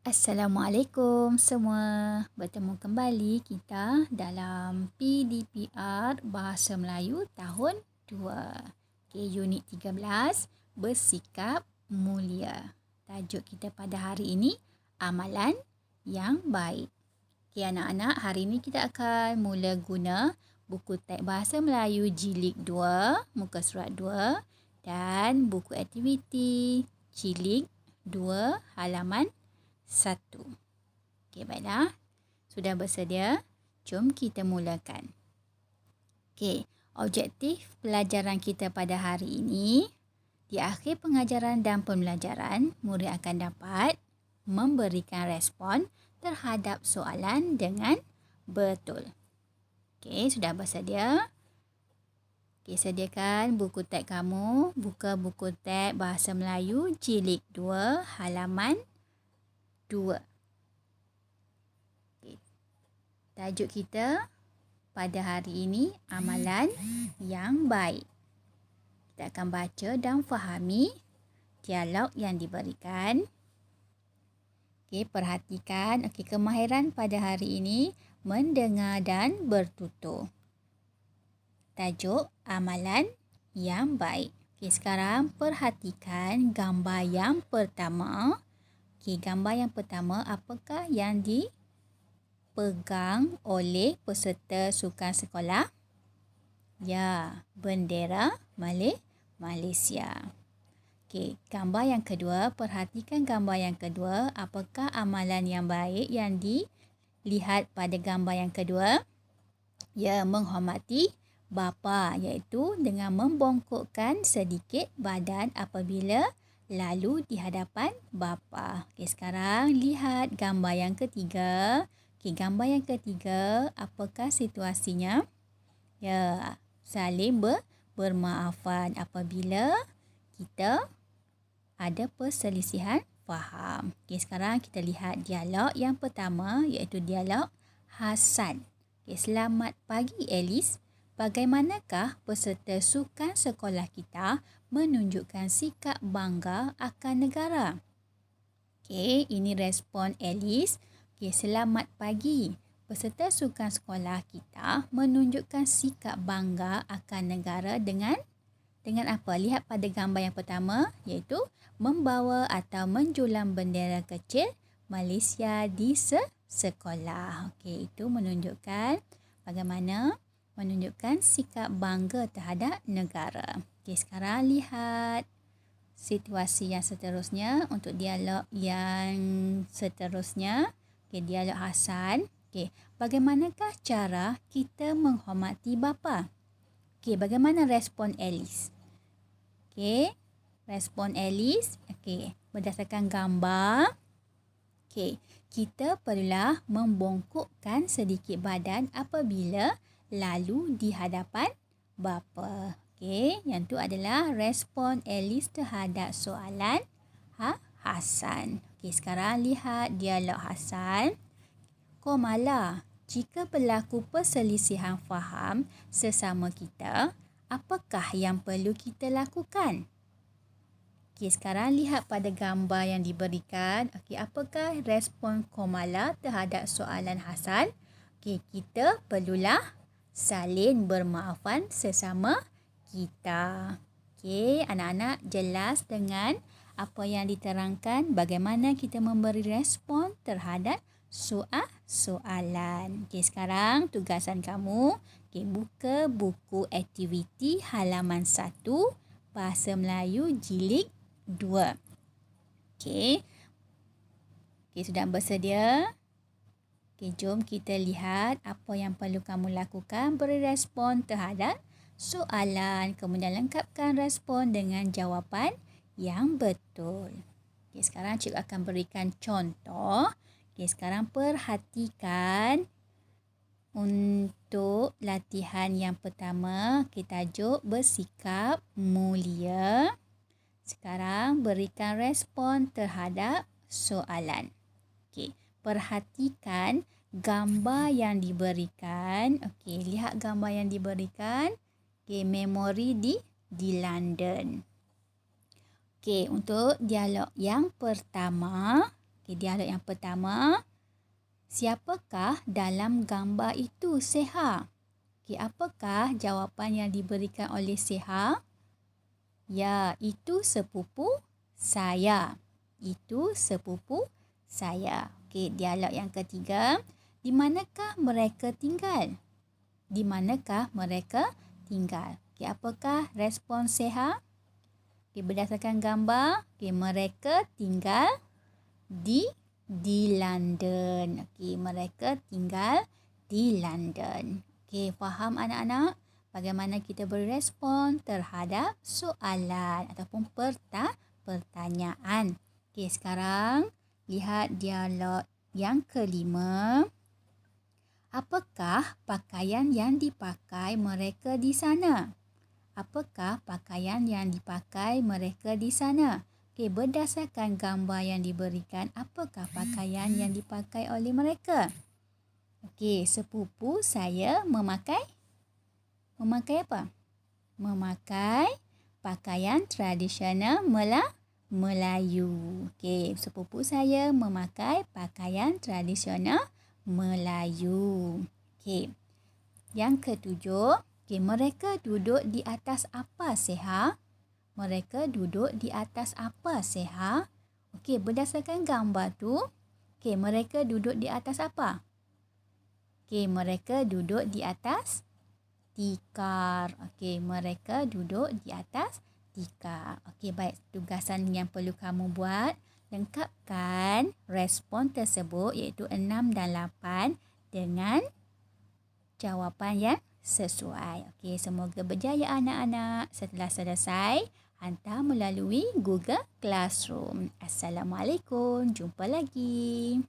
Assalamualaikum semua. Bertemu kembali kita dalam PDPR Bahasa Melayu tahun 2. Okay, unit 13, bersikap mulia. Tajuk kita pada hari ini, amalan yang baik. Okay, anak-anak, hari ini kita akan mula guna buku teks Bahasa Melayu Jilid 2, muka surat 2 dan buku aktiviti Jilid 2, halaman 1. Okey, baiklah. Sudah bersedia? Jom kita mulakan. Okey, objektif pelajaran kita pada hari ini, di akhir pengajaran dan pembelajaran, murid akan dapat memberikan respon terhadap soalan dengan betul. Okey, sudah bersedia? Okey, sediakan buku teks kamu. Buka buku teks Bahasa Melayu Jilid 2, halaman 2. Okay. Tajuk kita pada hari ini, amalan yang baik. Kita akan baca dan fahami dialog yang diberikan. Okay, perhatikan kemahiran pada hari ini, mendengar dan bertutur. Tajuk amalan yang baik. Okay, sekarang perhatikan gambar yang pertama. Okay, gambar yang pertama, apakah yang dipegang oleh peserta sukan sekolah? Ya, bendera Malaysia. Okay, gambar yang kedua, perhatikan gambar yang kedua, apakah amalan yang baik yang dilihat pada gambar yang kedua? Ya, menghormati bapa, iaitu dengan membongkokkan sedikit badan apabila lalu di hadapan bapa. Okey, sekarang lihat gambar yang ketiga. Okey, gambar yang ketiga, apakah situasinya? Ya, saling bermaafan apabila kita ada perselisihan faham. Okey, sekarang kita lihat dialog yang pertama, iaitu dialog Hasan. Okey, selamat pagi Alice. Bagaimanakah peserta sukan sekolah kita menunjukkan sikap bangga akan negara? Okey, ini respon Alice. Okey, selamat pagi. Peserta sukan sekolah kita menunjukkan sikap bangga akan negara dengan apa? Lihat pada gambar yang pertama, iaitu membawa atau menjulang bendera kecil Malaysia di sekolah. Okey, itu menunjukkan bagaimana menunjukkan sikap bangga terhadap negara. Okey, sekarang lihat situasi yang seterusnya untuk dialog yang seterusnya. Okey, dialog Hasan. Okey, bagaimanakah cara kita menghormati bapa? Okey, bagaimana respon Alice? Okey, respon Alice. Okey, berdasarkan gambar. Okey, kita perlulah membongkokkan sedikit badan apabila lalu di hadapan bapa. Okey, yang tu adalah respon Alice terhadap soalan Hasan. Okey, sekarang lihat dialog Hasan. Komala, jika berlaku perselisihan faham sesama kita, apakah yang perlu kita lakukan? Okey, sekarang lihat pada gambar yang diberikan. Okey, apakah respon Komala terhadap soalan Hasan? Okey, kita perlulah saling bermaafan sesama kita. Okey, anak-anak jelas dengan apa yang diterangkan, bagaimana kita memberi respon terhadap soalan. Okey, sekarang tugasan kamu, okey, buka buku aktiviti halaman 1, Bahasa Melayu Jilid 2. Okey. Okey, sudah bersedia? Okey, jom kita lihat apa yang perlu kamu lakukan. Beri respon terhadap soalan. Kemudian lengkapkan respon dengan jawapan yang betul. Okey, sekarang cikgu akan berikan contoh. Okey, sekarang perhatikan untuk latihan yang pertama. Kita tajuk bersikap mulia. Sekarang berikan respon terhadap soalan. Okey, perhatikan gambar yang diberikan. Okey, lihat gambar yang diberikan. Okey, memori di London. Okey, untuk dialog yang pertama, Okey, dialog yang pertama. Siapakah dalam gambar itu Seha? Okey, apakah jawapan yang diberikan oleh Seha? Ya, itu sepupu saya. Itu sepupu saya. Okey, dialog yang ketiga. Di manakah mereka tinggal? Di manakah mereka tinggal? Okey, apakah respon Seha? Okey, berdasarkan gambar, okey, mereka tinggal di London. Okey, mereka tinggal di London. Okey, faham anak-anak? Bagaimana kita berespon terhadap soalan ataupun pertanyaan. Okey, sekarang lihat dialog yang kelima. Apakah pakaian yang dipakai mereka di sana? Apakah pakaian yang dipakai mereka di sana? Okey, berdasarkan gambar yang diberikan, apakah pakaian yang dipakai oleh mereka? Okey, sepupu saya memakai apa? Memakai pakaian tradisional Melayu. Okey, sepupu saya memakai pakaian tradisional Melayu. Okey. Yang ketujuh, okey, mereka duduk di atas apa, Seha? Mereka duduk di atas apa, Seha? Okey, berdasarkan gambar tu, okey, mereka duduk di atas apa? Okey, mereka duduk di atas tikar. Okey, mereka duduk di atas tikar. Okey, baik. Tugasan yang perlu kamu buat, lengkapkan respon tersebut iaitu 6 dan 8 dengan jawapan yang sesuai. Okey, semoga berjaya anak-anak. Setelah selesai, hantar melalui Google Classroom. Assalamualaikum. Jumpa lagi.